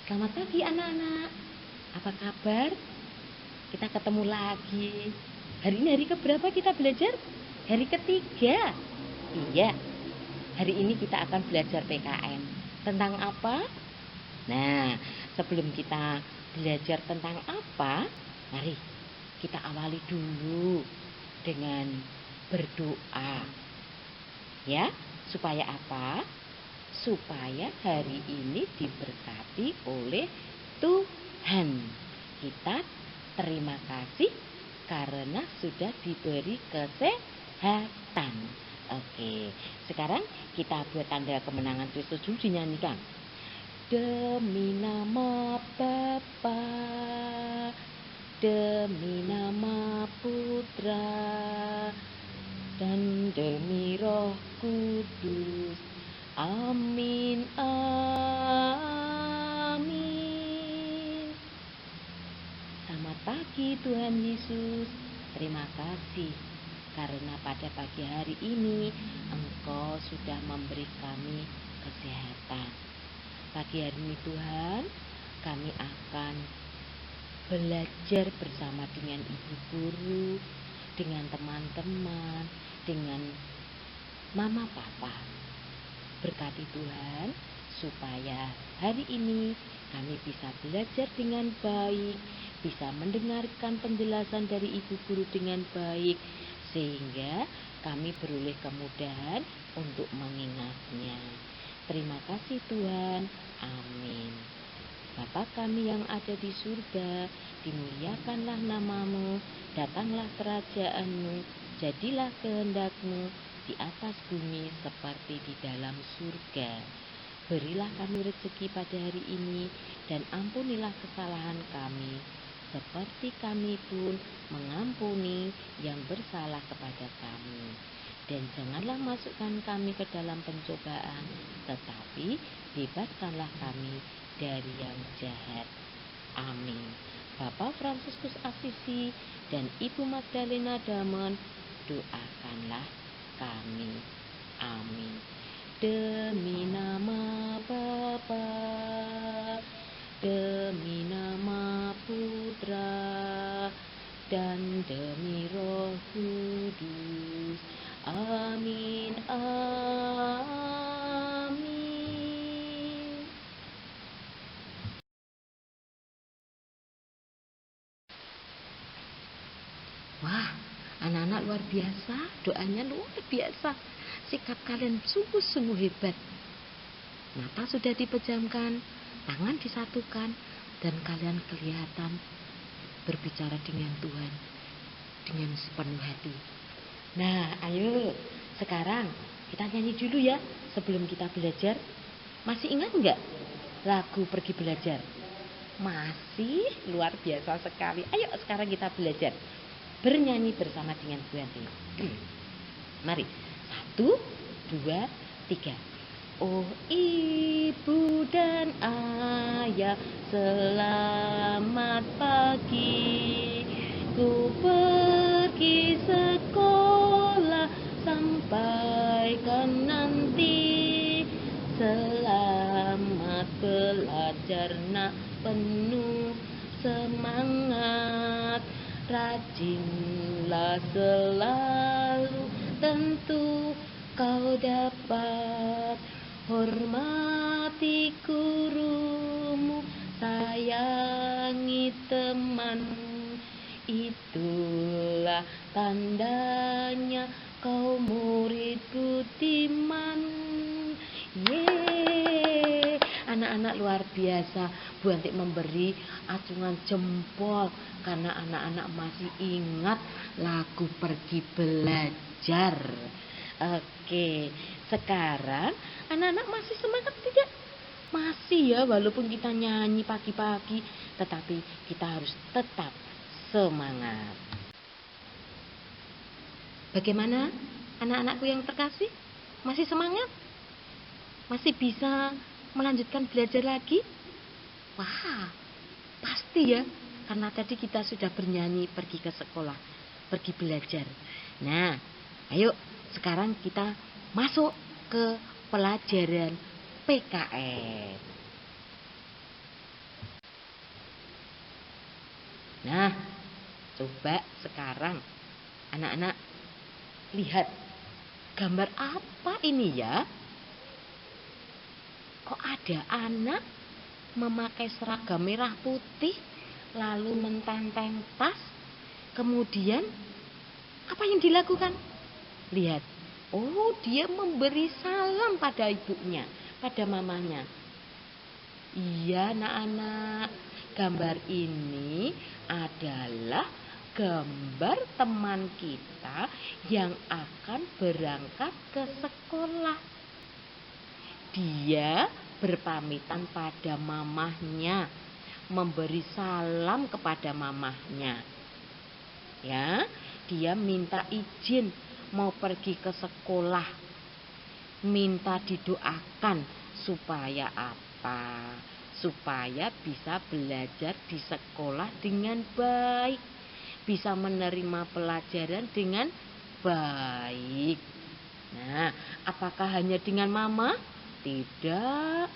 Selamat pagi anak-anak. Apa kabar? Kita ketemu lagi. Hari ini hari keberapa kita belajar? Hari ketiga. Iya, hari ini kita akan belajar PKN. Tentang apa? Nah, sebelum kita belajar tentang apa, mari kita awali dulu dengan berdoa. Ya, supaya apa? Supaya hari ini diberkati oleh Tuhan. Kita terima kasih karena sudah diberi kesehatan. Oke, sekarang kita buat tanda kemenangan Kristus dulu dinyanyikan. Demi nama Bapa, demi nama Putra, dan demi Roh Kudus. Amin, amin. Selamat pagi Tuhan Yesus. Terima kasih karena pada pagi hari ini Engkau sudah memberi kami kesehatan. Pagi hari ini Tuhan, kami akan belajar bersama dengan ibu guru, dengan teman-teman, dengan mama papa. Berkati Tuhan supaya hari ini kami bisa belajar dengan baik, bisa mendengarkan penjelasan dari ibu guru dengan baik, sehingga kami beroleh kemudahan untuk mengingatnya. Terima kasih Tuhan. Amin. Bapa kami yang ada di surga, dimuliakanlah namamu, datanglah kerajaan-Mu, jadilah kehendak-Mu di atas bumi seperti di dalam surga. Berilah kami rezeki pada hari ini, dan ampunilah kesalahan kami, seperti kami pun mengampuni yang bersalah kepada kami. Dan janganlah masukkan kami ke dalam pencobaan, tetapi bebaskanlah kami dari yang jahat. Amin. Bapak Fransiskus Asisi dan Ibu Magdalena Damon, doakanlah kami. Amin. Demi nama Bapa, demi nama Putra, dan demi Roh Kudus. Amin, amin. Wah, anak-anak luar biasa, doanya luar biasa. Sikap kalian sungguh-sungguh hebat. Mata sudah dipejamkan, tangan disatukan, dan kalian kelihatan berbicara dengan Tuhan dengan sepenuh hati. Nah, ayo sekarang kita nyanyi dulu ya sebelum kita belajar. Masih ingat enggak lagu Pergi Belajar? Masih luar biasa sekali. Ayo sekarang kita belajar bernyanyi bersama dengan Bu Yanti. Mari, 1, 2, 3. Oh ibu dan ayah, selamat pagi. Ku pergi sekolah sampaikan nanti. Selamat belajar nak, penuh semangat. Rajinlah selalu, tentu kau dapat. Hormati gurumu, sayangi teman. Itulah tandanya kau murid budiman. Yeay, anak-anak luar biasa. Bu Antik memberi acungan jempol karena anak-anak masih ingat lagu Pergi Belajar. Oke, sekarang anak-anak masih semangat tidak? Masih ya, walaupun kita nyanyi pagi-pagi, tetapi kita harus tetap semangat. Bagaimana anak-anakku yang terkasih? Masih semangat? Masih bisa melanjutkan belajar lagi? Wah, pasti ya, karena tadi kita sudah bernyanyi pergi ke sekolah, pergi belajar. Nah, ayo sekarang kita masuk ke pelajaran PKN. Nah, coba sekarang anak-anak lihat gambar apa ini ya? Kok ada anak memakai seragam merah putih lalu mententeng tas, kemudian apa yang dilakukan? Lihat, oh dia memberi salam pada ibunya, pada mamanya. Iya anak-anak, gambar ini adalah gambar teman kita yang akan berangkat ke sekolah. Dia berpamitan pada mamahnya, memberi salam kepada mamahnya. Ya, dia minta izin mau pergi ke sekolah. Minta didoakan supaya apa? Supaya bisa belajar di sekolah dengan baik, bisa menerima pelajaran dengan baik. Nah, apakah hanya dengan mama? Tidak.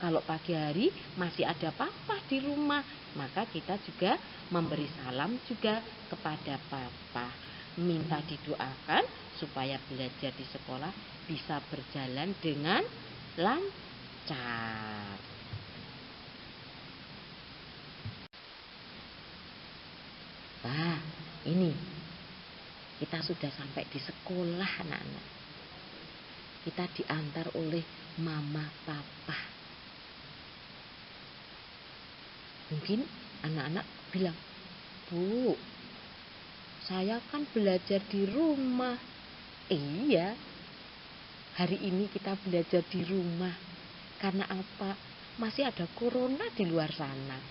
Kalau pagi hari masih ada papa di rumah, maka kita juga memberi salam juga kepada papa. Minta didoakan supaya belajar di sekolah bisa berjalan dengan lancar. Nah, ini kita sudah sampai di sekolah anak-anak. Kita diantar oleh mama papa. Mungkin anak-anak bilang, Bu, saya kan belajar di rumah. Iya, hari ini kita belajar di rumah. Karena apa? Masih ada corona di luar sana.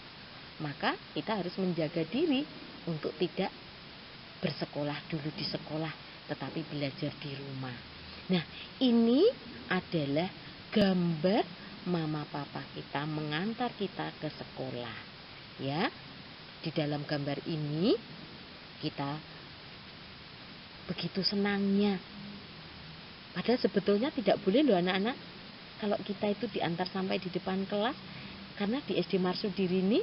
Maka kita harus menjaga diri untuk tidak bersekolah dulu di sekolah, tetapi belajar di rumah. Nah, ini adalah gambar mama papa kita mengantar kita ke sekolah. Ya, di dalam gambar ini kita begitu senangnya. Padahal sebetulnya tidak boleh loh anak-anak kalau kita itu diantar sampai di depan kelas, karena di SD Marsudiri ini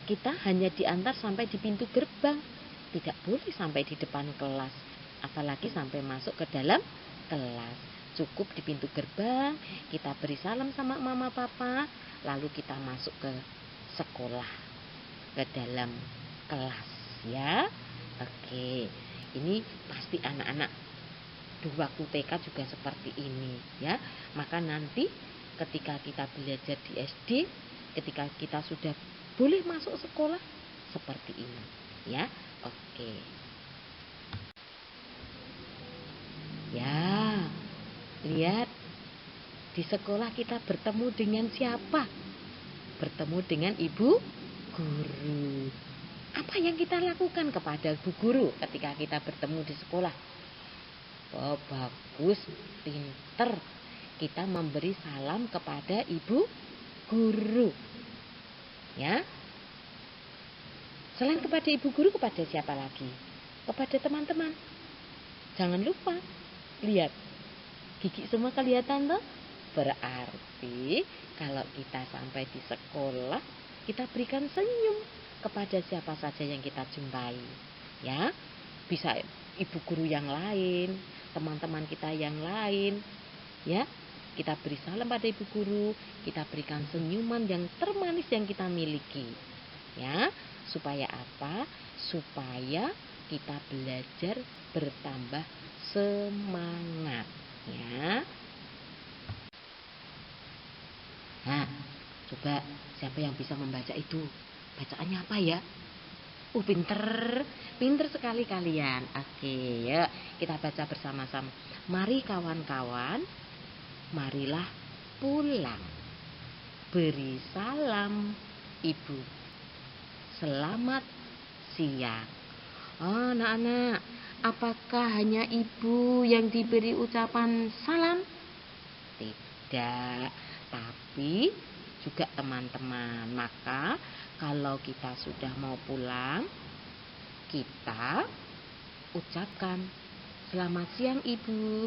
kita hanya diantar sampai di pintu gerbang, tidak boleh sampai di depan kelas, apalagi sampai masuk ke dalam kelas. Cukup di pintu gerbang, kita beri salam sama mama papa, lalu kita masuk ke sekolah, ke dalam kelas ya. Oke, ini pasti anak-anak di waktu TK juga seperti ini ya. Maka nanti ketika kita belajar di SD, ketika kita sudah boleh masuk sekolah seperti ini ya. Oke. Ya, lihat di sekolah kita bertemu dengan siapa? Bertemu dengan ibu guru. Apa yang kita lakukan kepada ibu guru ketika kita bertemu di sekolah? Oh, bagus, pinter. Kita memberi salam kepada ibu guru. Ya. Selain kepada ibu guru, kepada siapa lagi? Kepada teman-teman. Jangan lupa. Lihat. Gigi semua kelihatan toh? Berarti kalau kita sampai di sekolah, kita berikan senyum kepada siapa saja yang kita jumpai. Ya. Bisa ibu guru yang lain, teman-teman kita yang lain. Ya. Kita beri salam pada ibu guru, kita berikan senyuman yang termanis yang kita miliki. Ya, supaya apa? Supaya kita belajar bertambah semangat, ya. Nah, coba siapa yang bisa membaca itu? Bacaannya apa ya? Pinter, pinter sekali kalian. Oke, ya, kita baca bersama-sama. Mari kawan-kawan, marilah pulang. Beri salam ibu. Selamat siang. Oh, anak-anak, apakah hanya ibu yang diberi ucapan salam? Tidak, tapi juga teman-teman. Maka kalau kita sudah mau pulang, kita ucapkan selamat siang ibu,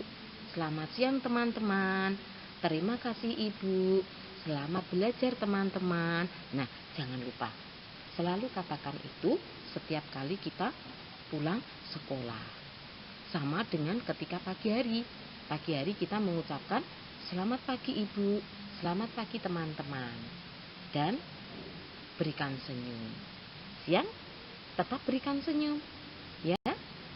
selamat siang teman-teman, terima kasih ibu, selamat belajar teman-teman. Nah, jangan lupa Selalu katakan itu setiap kali kita pulang sekolah. Sama dengan ketika pagi hari. Pagi hari kita mengucapkan selamat pagi ibu, selamat pagi teman-teman. Dan berikan senyum. Siang tetap berikan senyum. Ya,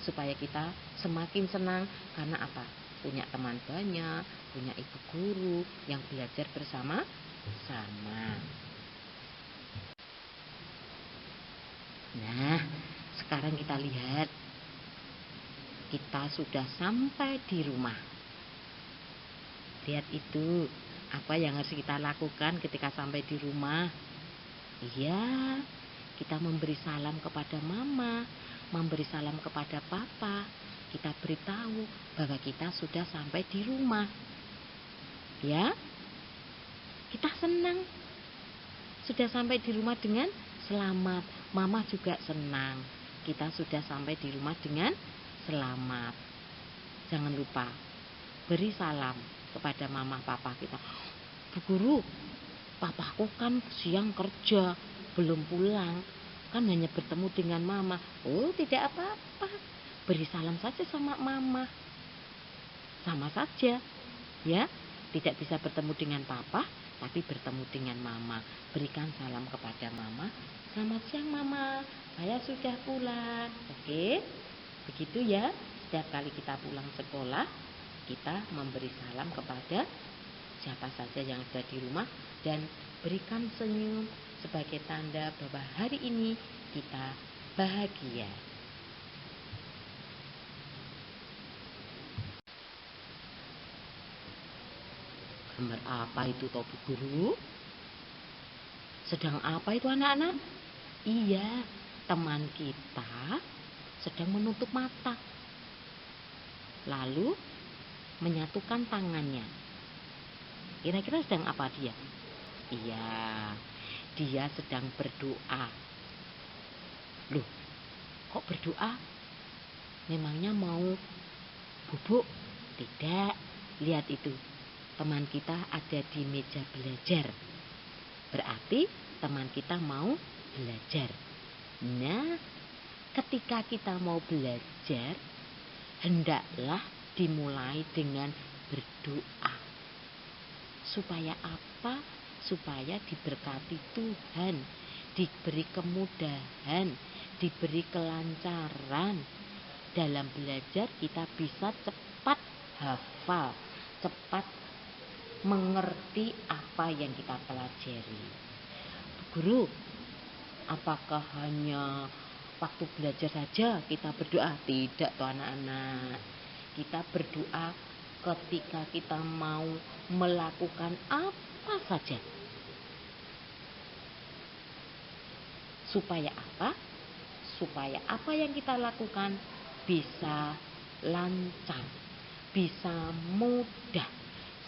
supaya kita semakin senang. Karena apa? Punya teman banyak, punya ibu guru yang belajar bersama-sama. Nah, sekarang kita lihat, kita sudah sampai di rumah. Lihat itu, apa yang harus kita lakukan ketika sampai di rumah? Iya, kita memberi salam kepada mama, memberi salam kepada papa. Kita beritahu bahwa kita sudah sampai di rumah. Ya, kita senang sudah sampai di rumah dengan selamat. Mama juga senang kita sudah sampai di rumah dengan selamat. Jangan lupa beri salam kepada mama papa kita. Bu guru, papaku kan siang kerja, belum pulang, kan hanya bertemu dengan mama. Oh, tidak apa-apa, beri salam saja sama mama. Sama saja, ya. Tidak bisa bertemu dengan papa, tapi bertemu dengan mama. Berikan salam kepada mama. Selamat siang mama, saya sudah pulang. Oke, begitu ya. Setiap kali kita pulang sekolah, kita memberi salam kepada siapa saja yang ada di rumah dan berikan senyum sebagai tanda bahwa hari ini kita bahagia. Gambar apa itu toh Bu Guru? Sedang apa itu anak-anak? Iya, teman kita sedang menutup mata. Lalu menyatukan tangannya. Kira-kira sedang apa dia? Iya, dia sedang berdoa. Loh, kok berdoa? Memangnya mau bubuk? Tidak, lihat itu. Teman kita ada di meja belajar. Berarti teman kita mau belajar. Nah, ketika kita mau belajar, hendaklah dimulai dengan berdoa. Supaya apa? Supaya diberkati Tuhan, diberi kemudahan, diberi kelancaran. Dalam belajar kita bisa cepat hafal, cepat mengerti apa yang kita pelajari. Guru, apakah hanya waktu belajar saja kita berdoa? Tidak toh anak-anak. Kita berdoa ketika kita mau melakukan apa saja. Supaya apa? Supaya apa yang kita lakukan bisa lancar, bisa mudah,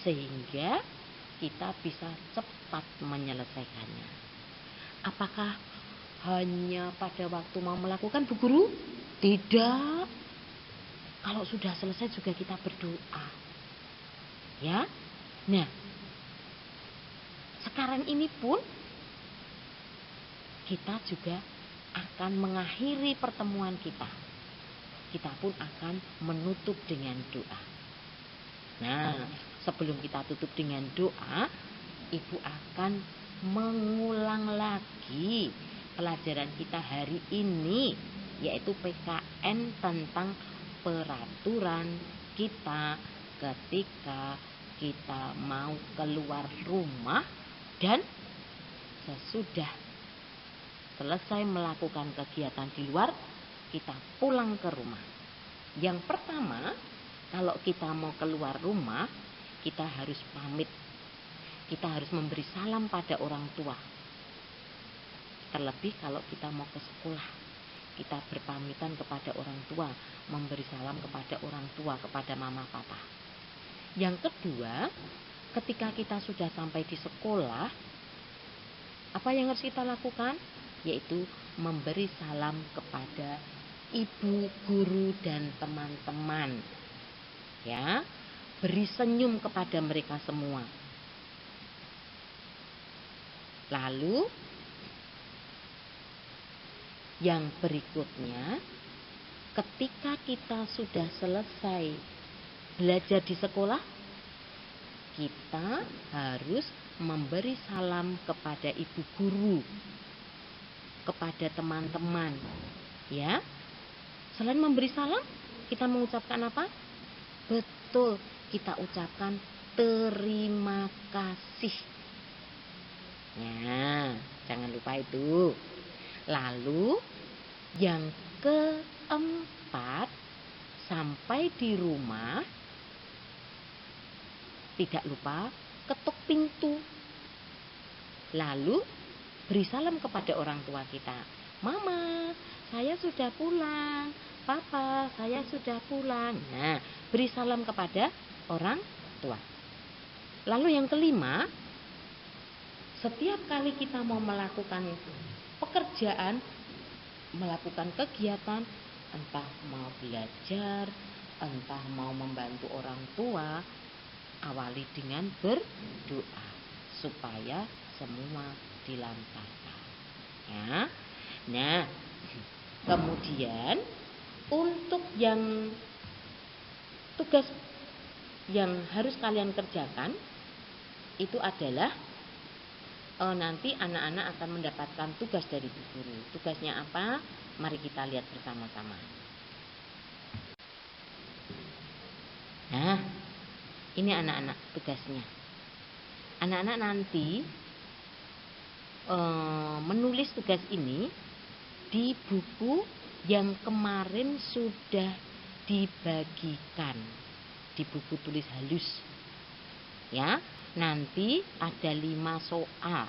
sehingga kita bisa cepat menyelesaikannya. Apakah hanya pada waktu mau melakukan Bu Guru? Tidak. Kalau sudah selesai juga kita berdoa. Ya. Nah, sekarang ini pun kita juga akan mengakhiri pertemuan kita. Kita pun akan menutup dengan doa. Nah, sebelum kita tutup dengan doa, Ibu akan mengulang lagi pelajaran kita hari ini, yaitu PKN tentang peraturan kita ketika kita mau keluar rumah dan sesudah selesai melakukan kegiatan di luar, kita pulang ke rumah. Yang pertama, kalau kita mau keluar rumah, kita harus pamit. Kita harus memberi salam pada orang tua. Terlebih kalau kita mau ke sekolah, kita berpamitan kepada orang tua, memberi salam kepada orang tua, kepada mama papa. Yang kedua, ketika kita sudah sampai di sekolah, apa yang harus kita lakukan? Yaitu memberi salam kepada ibu, guru, dan teman-teman. Ya, beri senyum kepada mereka semua. Lalu Yang berikutnya, ketika kita sudah selesai belajar di sekolah, kita harus memberi salam kepada ibu guru, kepada teman-teman, ya. Selain memberi salam, kita mengucapkan apa? Betul, kita ucapkan terima kasih. Nah, jangan lupa itu. Lalu yang keempat, sampai di rumah tidak lupa ketuk pintu. Lalu beri salam kepada orang tua kita. Mama, saya sudah pulang. Papa, saya sudah pulang. Nah, beri salam kepada orang tua. Lalu yang kelima, setiap kali kita mau melakukan pekerjaan, melakukan kegiatan, entah mau belajar, entah mau membantu orang tua, awali dengan berdoa supaya semua dilancarkan. Ya. Nah, kemudian untuk yang tugas yang harus kalian kerjakan itu adalah nanti anak-anak akan mendapatkan tugas dari Bu Guru. Tugasnya apa? Mari kita lihat bersama-sama. Nah, ini anak-anak tugasnya. Anak-anak nanti menulis tugas ini di buku yang kemarin sudah dibagikan, di buku tulis halus. Ya, nanti ada 5 soal.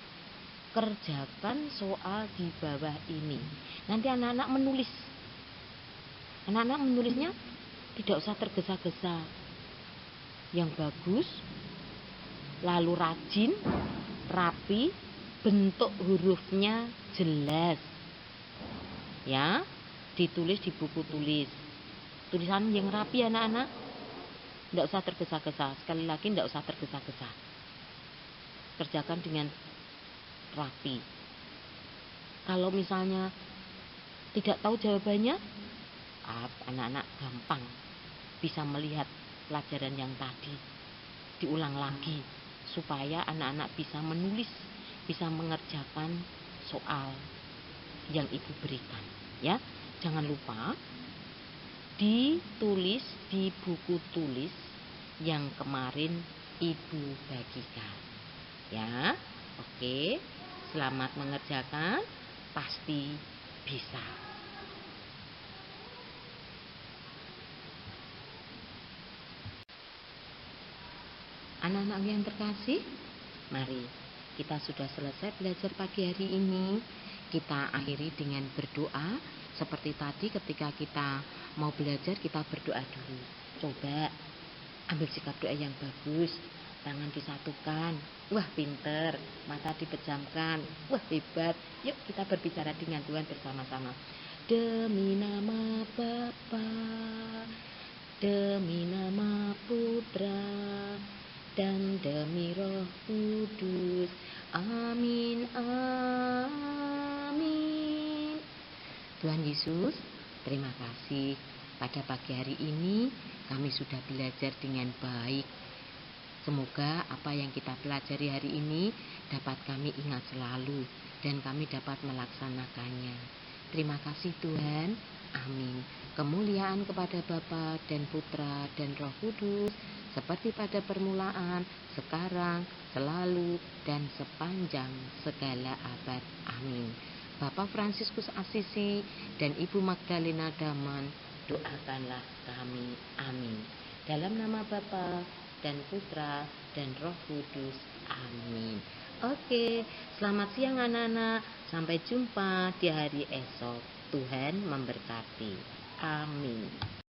Kerjakan soal di bawah ini. Nanti anak-anak menulis. Anak-anak menulisnya tidak usah tergesa-gesa. Yang bagus, lalu rajin, rapi, bentuk hurufnya jelas. Ya, ditulis di buku tulis. Tulisan yang rapi anak-anak. Tidak usah tergesa-gesa. Sekali lagi tidak usah tergesa-gesa. Kerjakan dengan rapi. Kalau misalnya tidak tahu jawabannya, anak-anak gampang bisa melihat pelajaran yang tadi diulang lagi supaya anak-anak bisa menulis, bisa mengerjakan soal yang ibu berikan. Ya, jangan lupa ditulis di buku tulis yang kemarin ibu bagikan. Ya, oke. Selamat mengerjakan, pasti bisa. Anak-anak yang terkasih, mari kita sudah selesai belajar pagi hari ini. Kita akhiri dengan berdoa. Seperti tadi ketika kita mau belajar, kita berdoa dulu. Coba ambil sikap doa yang bagus. Tangan disatukan. Wah, pinter. Mata dipejamkan. Wah, hebat. Yuk kita berbicara dengan Tuhan bersama-sama. Demi nama Bapa, demi nama Putra, dan demi Roh Kudus. Amin, amin. Tuhan Yesus, terima kasih. Pada pagi hari ini kami sudah belajar dengan baik. Semoga apa yang kita pelajari hari ini dapat kami ingat selalu dan kami dapat melaksanakannya. Terima kasih Tuhan. Amin. Kemuliaan kepada Bapa dan Putra dan Roh Kudus, seperti pada permulaan, sekarang, selalu, dan sepanjang segala abad. Amin. Bapak Fransiskus Asisi dan Ibu Magdalena Daman, doakanlah kami. Amin. Dalam nama Bapa dan Putra dan Roh Kudus. Amin. Oke, selamat siang anak-anak. Sampai jumpa di hari esok. Tuhan memberkati. Amin.